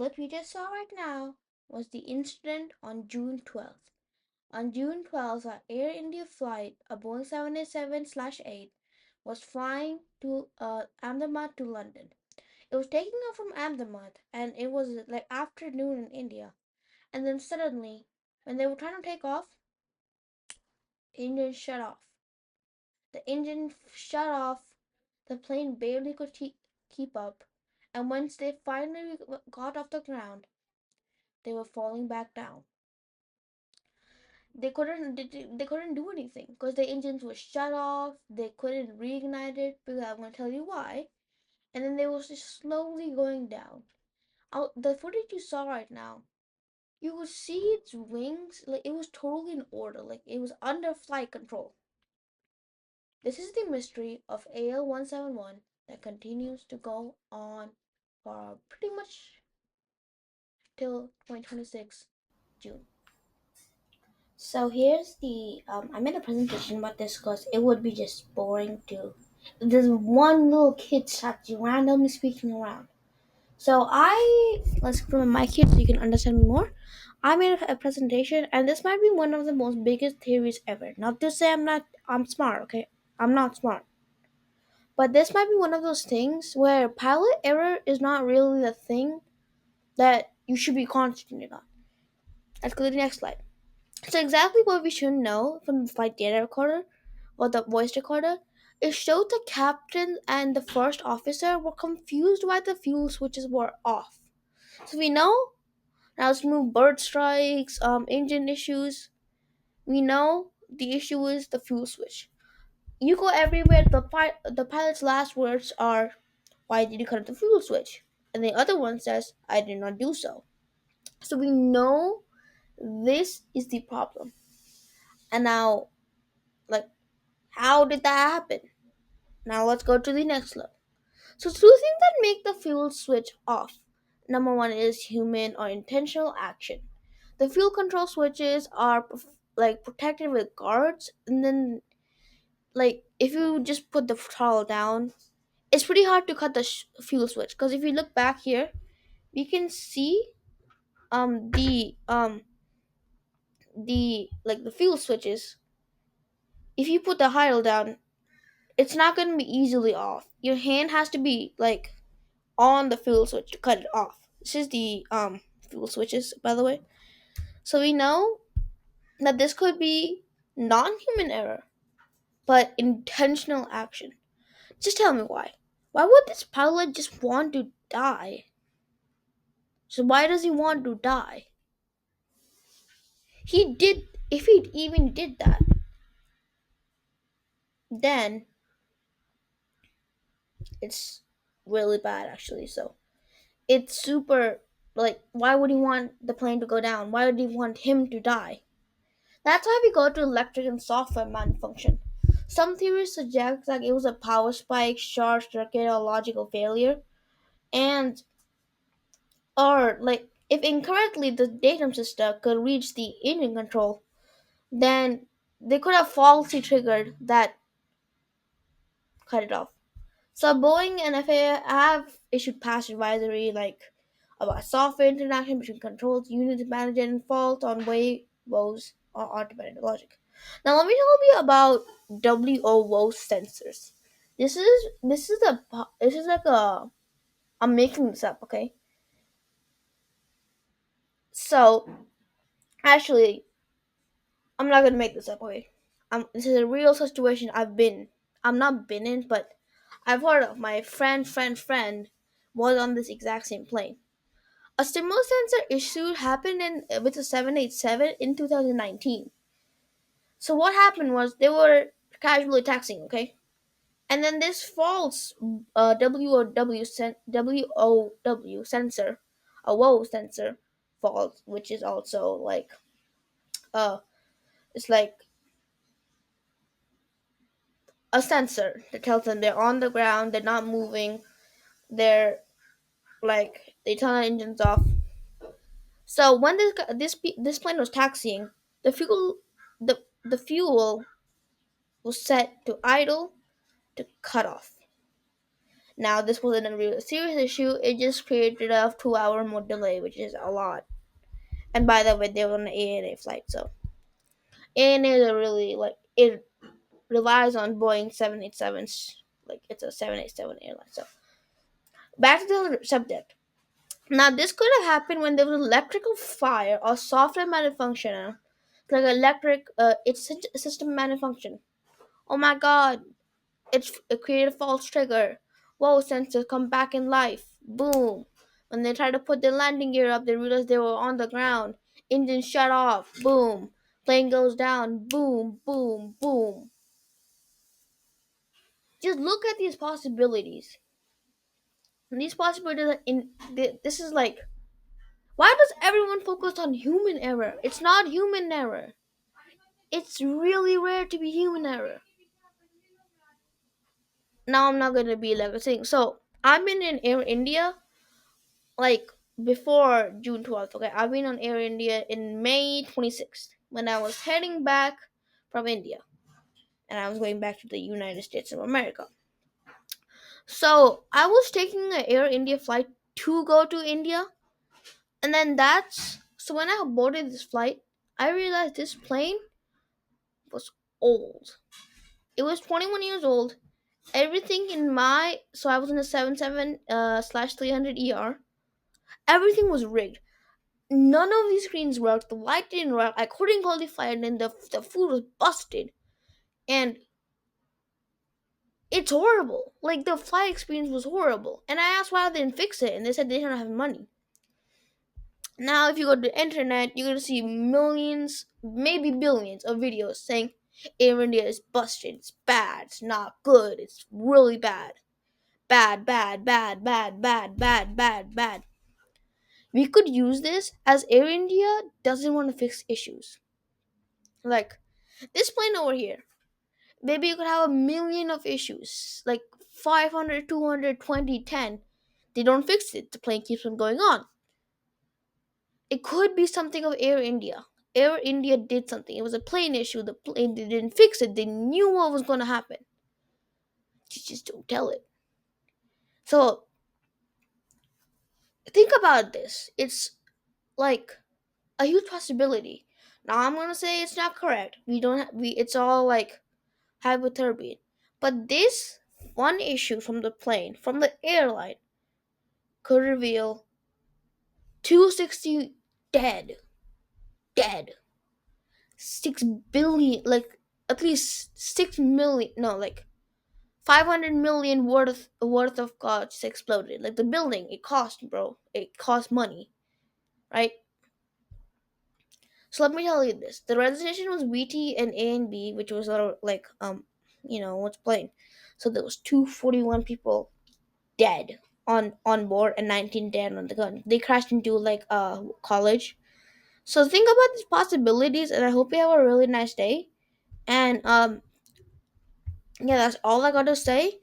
clip you just saw right now was the incident on June 12th. On June 12th, an Air India flight, a Boeing 787/8, was flying to Ahmedabad to London. It was taking off from Ahmedabad, and it was like afternoon in India. And then suddenly, when they were trying to take off, the engine shut off. The engine shut off. The plane barely could keep up. And once they finally got off the ground, they were falling back down. They couldn't do anything because the engines were shut off. They couldn't reignite it because I'm gonna tell you why. And then they was just slowly going down. The footage you saw right now, you could see its wings like it was totally in order, like it was under flight control. This is the mystery of AL171 that continues to go on for pretty much till 2026 June. So here's the I made a presentation about this because it would be just boring to. There's one little kid sat randomly speaking around. So let's put my mic here so you can understand me more. I made a presentation, and this might be one of the most biggest theories ever. Not to say I'm smart, okay? I'm not smart, but this might be one of those things where pilot error is not really the thing that you should be concentrating on. Let's go to the next slide. So exactly what we should know from the flight data recorder or the voice recorder, it showed the captain and the first officer were confused why the fuel switches were off. So we know now let's move bird strikes, engine issues. We know the issue is the fuel switch. You go everywhere. The pilot's last words are, "Why did you cut the fuel switch?" And the other one says, "I did not do so." So we know this is the problem. And now, like, how did that happen? Now let's go to the next look. So two things that make the fuel switch off. Number one is human or intentional action. The fuel control switches are like protected with guards, and then like if you just put the throttle down, it's pretty hard to cut the fuel switch. Because if you look back here, we can see um the um the fuel switches. If you put the throttle down, it's not going to be easily off. Your hand has to be like on the fuel switch to cut it off. This is the fuel switches, by the way. So we know that this could be non-human error, but intentional action. Just tell me why. Why would this pilot just want to die? So why does he want to die? He did. If he even did that, then it's really bad actually. So it's super like why would he want the plane to go down? Why would he want him to die? That's why we go to electric and software malfunction. Some theories suggest that it was a power spike, short circuit, or logical failure, and or like if incorrectly the datum system could reach the engine control, then they could have falsely triggered that cut it off. So Boeing and FAA have issued past advisory like about software interaction between controls units managing fault on way woes or automated logic. Now let me tell you about WOWO sensors. This is like a I'm making this up, okay? So actually I'm not gonna make this up, okay? This is a real situation I'm not been in, but I've heard of. My friend was on this exact same plane. A similar sensor issue happened with the 787 in 2019. So what happened was they were casually taxiing, okay? And then this false WOW sensor, a WOW sensor fault, which is also like uh it's like a sensor that tells them they're on the ground, they're not moving, they're like they turn the engines off. So when this plane was taxiing, the fuel the fuel was set to idle to cut off. Now, this wasn't a real serious issue. It just created a 2 hour more delay, which is a lot. And by the way, they were on an ANA flight, so ANA is a really like it relies on Boeing 787s. Like it's a 787 airline. So back to the subject. Now, this could have happened when there was electrical fire or software malfunction, like electric, it's system malfunction. Oh my god, it created a false trigger. Whoa, sensors come back in life. Boom. When they tried to put their landing gear up, they realized they were on the ground. Engine shut off. Boom. Plane goes down. Boom, boom, boom. Just look at these possibilities. And these possibilities are this is like, why does everyone focus on human error? It's not human error. It's really rare to be human error. Now I'm not gonna be like a thing. So I've been in Air India like before June 12th. Okay, I've been on Air India in May 26th when I was heading back from India and I was going back to the United States of America. So I was taking an Air India flight to go to India, and then that's so when I boarded this flight, I realized this plane was old. It was 21 years old. Everything in my so I was in a 77 slash 300 ER. Everything was rigged. None of these screens worked. The light didn't work. I couldn't qualify, and then the food was busted. And it's horrible. Like the flight experience was horrible. And I asked why they didn't fix it, and they said they didn't have money. Now, if you go to the internet, you're gonna see millions, maybe billions, of videos saying Air India is busted. It's bad. It's not good. It's really bad. Bad, bad, bad, bad, bad, bad, bad, bad. We could use this as Air India doesn't want to fix issues. Like this plane over here. Maybe you could have a million of issues, like 500, 200, 20, 10. They don't fix it. The plane keeps on going on. It could be something of Air India. Air India did something. It was a plane issue. The plane they didn't fix it. They knew what was going to happen. You just don't tell it. So think about this. It's like a huge possibility. Now I'm gonna say it's not correct. We don't. We. It's all like hypothermia. But this one issue from the plane, from the airline, could reveal 260 dead. Dead. 6 billion, like at least 6 million, no, like 500 million worth of costs exploded. Like the building, it cost, bro. It cost money, right? So let me tell you this: the registration was VT and A and B, which was like what's plane. So there was 241 people dead on board and 19 dead on the gun. They crashed into like a college. So think about these possibilities, and I hope you have a really nice day. And yeah, that's all I got to say.